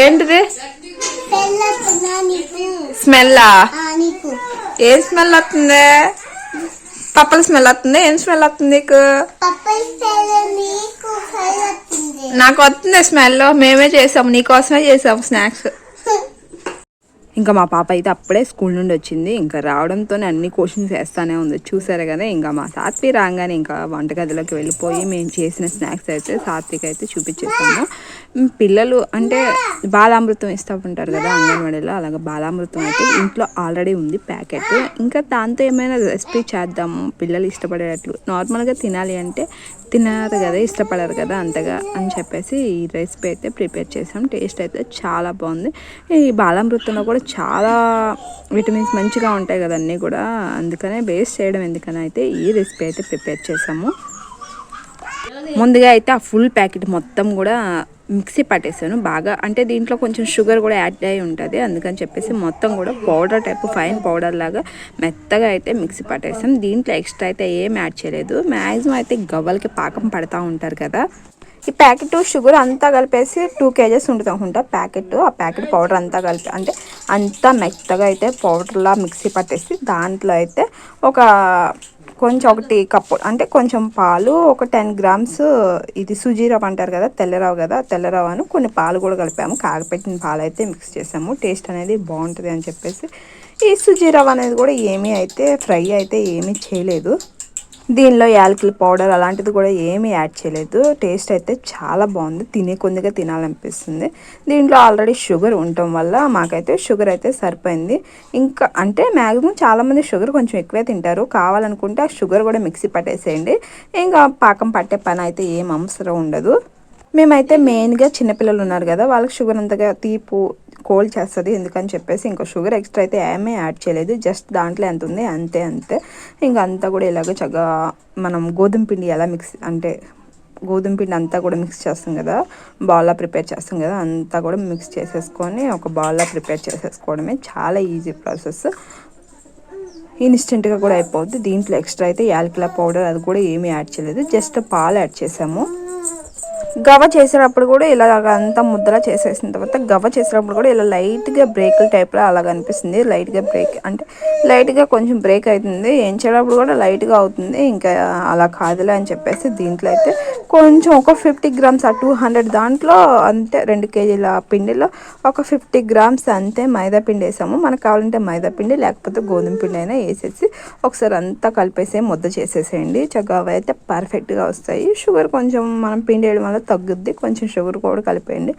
ఏంటిది స్మెల్లా? ఏం స్మెల్ వస్తుంది? పప్పల స్మెల్ వస్తుంది. ఏం స్మెల్ వస్తుంది నీకు? నాకు వస్తుంది స్మెల్. మేమే చేసాము, నీకోసమే చేసాము స్నాక్స్. ఇంకా మా పాప అయితే అప్పుడే స్కూల్ నుండి వచ్చింది. ఇంకా రావడంతోనే అన్ని క్వశ్చన్స్ వేస్తానే ఉంది, చూసారు కదా. ఇంకా మా సాత్వి రాగానే ఇంకా వంటగదిలోకి వెళ్ళిపోయి మేము చేసిన స్నాక్స్ అయితే సాత్విక్ అయితే చూపించేసాము. పిల్లలు అంటే బాలామృతం ఇస్తూ ఉంటారు కదా అంగన్వాడీలో, అలాగే బాలామృతం అయితే ఇంట్లో ఆల్రెడీ ఉంది ప్యాకెట్. ఇంకా దాంతో ఏమైనా రెసిపీ చేద్దాము పిల్లలు ఇష్టపడేటట్లు. నార్మల్గా తినాలి అంటే తినరు కదా, ఇష్టపడరు కదా అంతగా అని చెప్పేసి ఈ రెసిపీ అయితే ప్రిపేర్ చేసాం. టేస్ట్ అయితే చాలా బాగుంది. ఈ బాలామృతంలో కూడా చాలా విటమిన్స్ మంచిగా ఉంటాయి కదా అన్నీ కూడా, అందుకనే వేస్ట్ చేయడం ఎందుకని అయితే ఈ రెసిపీ అయితే ప్రిపేర్ చేసాము. ముందుగా అయితే ఆ ఫుల్ ప్యాకెట్ మొత్తం కూడా మిక్సీ పట్టేసాను బాగా. అంటే దీంట్లో కొంచెం షుగర్ కూడా యాడ్ అయి ఉంటుంది, అందుకని చెప్పేసి మొత్తం కూడా పౌడర్ టైప్ ఫైన్ పౌడర్ లాగా మెత్తగా అయితే మిక్సీ పట్టేసాం. దీంట్లో ఎక్స్ట్రా అయితే ఏం యాడ్ చేయలేదు. మ్యాక్సిమం అయితే గవ్వలకి పాకం పడతా ఉంటారు కదా. ఈ ప్యాకెట్ షుగర్ అంతా కలిపేసి 2 kgs ఉంటుంది అనుకుంటా ప్యాకెట్. ఆ ప్యాకెట్ పౌడర్ అంతా కలిపి అంటే అంతా మెత్తగా అయితే పౌడర్లా మిక్సీ పట్టేసి దాంట్లో అయితే ఒక కొంచెం 1 కప్పు అంటే కొంచెం పాలు, ఒక 10 grams ఇది సుజీ రవ్వ అంటారు కదా, తెల్లరవ్వ కదా, తెల్లరవ్వను కొన్ని పాలు కూడా కలిపాము. కాగపెట్టిన పాలు అయితే మిక్స్ చేసాము, టేస్ట్ అనేది బాగుంటుంది అని చెప్పేసి. ఈ సుజీ రవ్వ అనేది కూడా ఏమీ అయితే ఫ్రై అయితే ఏమీ చేయలేదు. దీనిలో యాలకుల పౌడర్ అలాంటిది కూడా ఏమీ యాడ్ చేయలేదు. టేస్ట్ అయితే చాలా బాగుంది, తినే కొద్దిగా తినాలనిపిస్తుంది. దీంట్లో ఆల్రెడీ షుగర్ ఉండటం వల్ల మాకైతే షుగర్ అయితే సరిపోయింది. ఇంకా అంటే మ్యాక్సిమం చాలామంది షుగర్ కొంచెం ఎక్కువే తింటారు. కావాలనుకుంటే ఆ షుగర్ కూడా మిక్సీ పట్టేసేయండి, ఇంకా పాకం పట్టే పని అయితే ఏం అవసరం ఉండదు. మేమైతే మెయిన్గా చిన్నపిల్లలు ఉన్నారు కదా, వాళ్ళకి షుగర్ అంతగా తీపు కోల్డ్ చేస్తుంది ఎందుకని చెప్పేసి ఇంకా షుగర్ ఎక్స్ట్రా అయితే ఏమీ యాడ్ చేయలేదు. జస్ట్ దాంట్లో ఎంత ఉంది అంతే. ఇంకా అంతా కూడా ఇలాగ చక్కగా మనం గోధుమ పిండి ఎలా మిక్స్ అంటే గోధుమ పిండి అంతా కూడా మిక్స్ చేస్తాం కదా, బాల్లా ప్రిపేర్ చేస్తాం కదా, అంతా కూడా మిక్స్ చేసేసుకొని ఒక బాల్లా ప్రిపేర్ చేసేసుకోవడమే. చాలా ఈజీ ప్రాసెస్, ఇన్స్టెంట్గా కూడా అయిపోద్ది. దీంట్లో ఎక్స్ట్రా అయితే యాలకుల పౌడర్ అది కూడా ఏమీ యాడ్ చేయలేదు, జస్ట్ పాలు యాడ్ చేసాము. గవ్వ చేసేటప్పుడు కూడా ఇలాగ అంతా ముద్దలా చేసేసిన తర్వాత గవ్వ చేసేటప్పుడు కూడా ఇలా లైట్గా బ్రేకుల టైప్లో అలాగ అనిపిస్తుంది. లైట్గా బ్రేక్ అంటే లైట్గా కొంచెం బ్రేక్ అవుతుంది, ఏం చేయడప్పుడు కూడా లైట్గా అవుతుంది. ఇంకా అలా కాదులే అని చెప్పేసి దీంట్లో అయితే కొంచెం ఒక 50 grams 200 దాంట్లో అంతే 2 kgల పిండిలో ఒక 50 grams అంతే మైదా పిండి వేసాము. మనకు కావాలంటే మైదా పిండి లేకపోతే గోధుమ పిండి అయినా వేసేసి ఒకసారి అంతా కలిపేసి ముద్ద చేసేసేయండి. చక్కగా అయితే పర్ఫెక్ట్గా వస్తాయి. షుగర్ కొంచెం మనం పిండి వేయడం వల్ల తగ్గుద్ది, కొంచెం షుగర్ కూడా కలిపేయండి.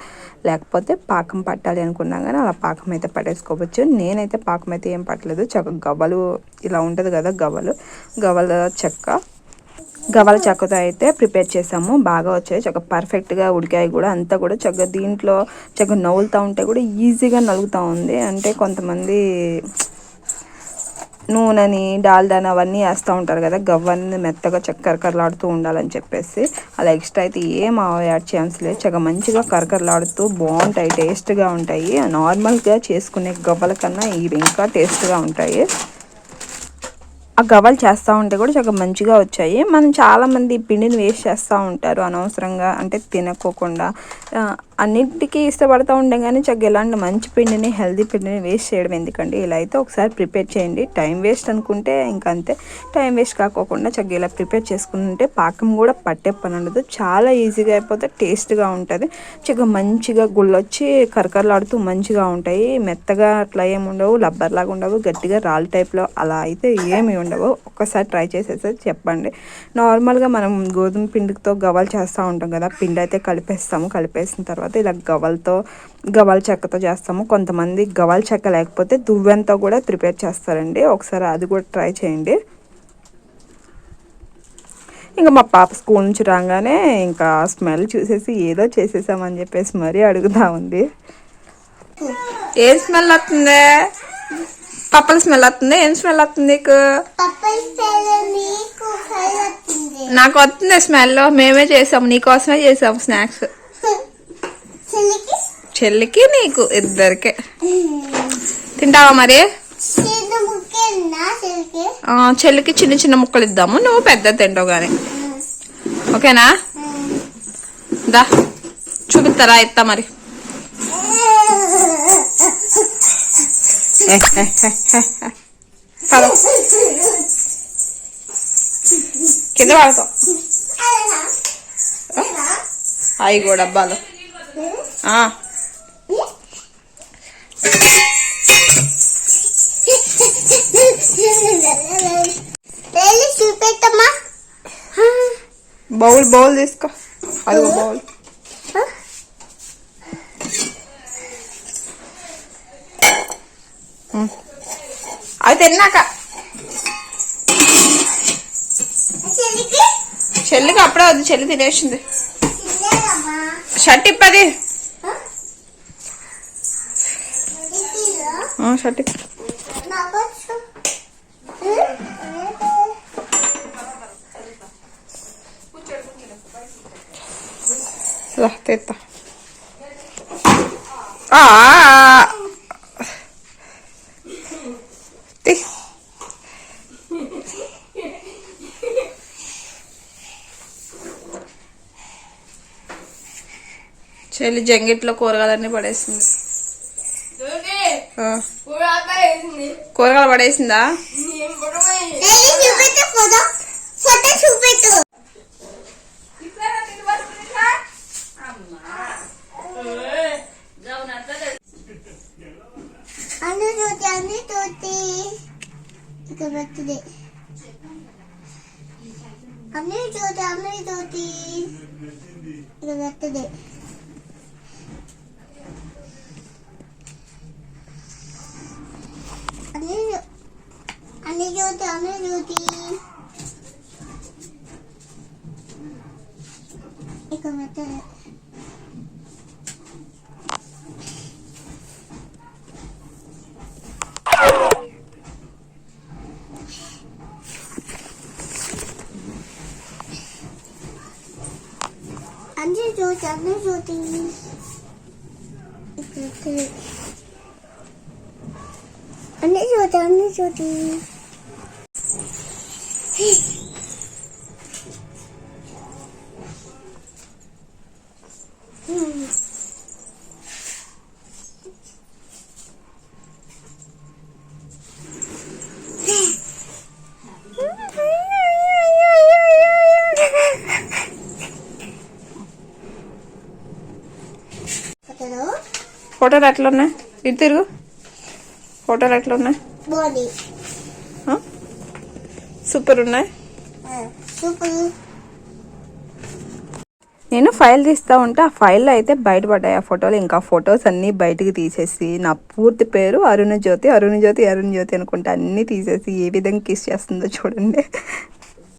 లేకపోతే పాకం పట్టాలి అనుకున్నా కానీ అలా పాకం అయితే పట్టేసుకోవచ్చు. నేనైతే పాకం అయితే ఏం పట్టలేదు. చక్కగా గవ్వలు ఇలా ఉంటుంది కదా, గవ్వల చెక్కతో అయితే ప్రిపేర్ చేసాము. బాగా వచ్చాయి, చక్కగా పర్ఫెక్ట్గా ఉడికాయి కూడా. అంతా కూడా చక్కగా దీంట్లో చక్కగా నవ్వులుతూ ఉంటే కూడా ఈజీగా నలుగుతూ ఉంది. అంటే కొంతమంది నూనెని డాల్డాని అవన్నీ వేస్తూ ఉంటారు కదా, గవ్వన్నీ మెత్తగా కరకరలాడుతూ ఉండాలని చెప్పేసి. అలా ఎక్స్ట్రా అయితే ఏం యాడ్ చేయాల్సి లేదు. చక్కగా మంచిగా కరకరలాడుతూ బాగుంటాయి, టేస్ట్గా ఉంటాయి. నార్మల్గా చేసుకునే గవ్వల కన్నా ఇవి ఇంకా టేస్ట్గా ఉంటాయి. ఆ గవ్వలు చేస్తూ ఉంటే కూడా చక్కగా మంచిగా వచ్చాయి. మనం చాలామంది పిండిని వేస్ట్ చేస్తూ ఉంటారు అనవసరంగా, అంటే తినకోకుండా అన్నింటికీ ఇష్టపడుతూ ఉంటాం కానీ చక్కగా ఇలాంటి మంచి పిండిని హెల్దీ పిండిని వేస్ట్ చేయడం ఎందుకండి. ఇలా అయితే ఒకసారి ప్రిపేర్ చేయండి. టైం వేస్ట్ అనుకుంటే ఇంకా అంతే, టైం వేస్ట్ కాకోకుండా చక్కగా ఇలా ప్రిపేర్ చేసుకుంటే పాకం కూడా పట్టే పని ఉండదు. చాలా ఈజీగా అయిపోతే టేస్ట్గా ఉంటుంది. చక్కగా మంచిగా గుళ్ళొచ్చి కరకరలాడుతూ మంచిగా ఉంటాయి. మెత్తగా అట్లా ఏమి ఉండవు, లబ్బర్లాగా ఉండవు, గట్టిగా రాళ్ళ టైప్లో అలా అయితే ఏమి ఉండవు. ఒక్కసారి ట్రై చేసేసి చెప్పండి. నార్మల్గా మనం గోధుమ పిండితో గవ్వలు చేస్తూ ఉంటాం కదా, పిండి అయితే కలిపేస్తాము. కలిపేసిన తర్వాత ఇలా గవ్వల చెక్కతో చేస్తాము. కొంతమంది గవ్వల చెక్క లేకపోతే దువ్వెనతో కూడా ప్రిపేర్ చేస్తారండి. ఒకసారి అది కూడా ట్రై చేయండి. ఇంకా మా పాప స్కూల్ నుంచి రాగానే ఇంకా స్మెల్ చూసేసి ఏదో చేసేసామని చెప్పేసి మరీ అడుగుతూ ఉంది. ఏం స్మెల్ వస్తుంది? పప్పల స్మెల్ వస్తుంది. ఏం స్మెల్ వస్తుంది నీకు? నాకు వస్తుంది స్మెల్. మేమే చేసాము, నీకోసమే చేసాము స్నాక్స్. చెల్లికి నీకు ఇద్దరికే. తింటావా మరి? చెల్లికి చిన్న చిన్న ముక్కలు ఇద్దాము, నువ్వు పెద్ద తింటావు కానీ. ఓకేనా? దా చూపిస్తారా ఎత్తా మరి కింద పడతాం అవి కూడా డబ్బాలు బౌల్ తీసుకో అది బౌల్ అది తిన్నాక చెల్లికి అప్పుడే వద్దు చెల్లి తినేసింది షర్ట్ ఇప్పది షర్ట్ తెత్తా చెల్లి జంగిట్లో కూరగాయలన్నీ పడేసింది కూరగాయలు పడేసిందా ఫోటోలు ఎట్లా ఉన్నాయి ఇటు తిరుగు ఫోటోలు ఎట్లా ఉన్నాయి సూపర్ ఉన్నాయి నేను ఫైల్ తీస్తూ ఉంటే ఆ ఫైల్లో అయితే బయటపడ్డాయి ఆ ఫోటోలు ఇంకా ఫొటోస్ అన్నీ బయటికి తీసేసి నా పూర్తి పేరు అరుణజ్యోతి అనుకుంటా అన్నీ తీసేసి ఏ విధంగా కిస్ చేస్తుందో చూడండి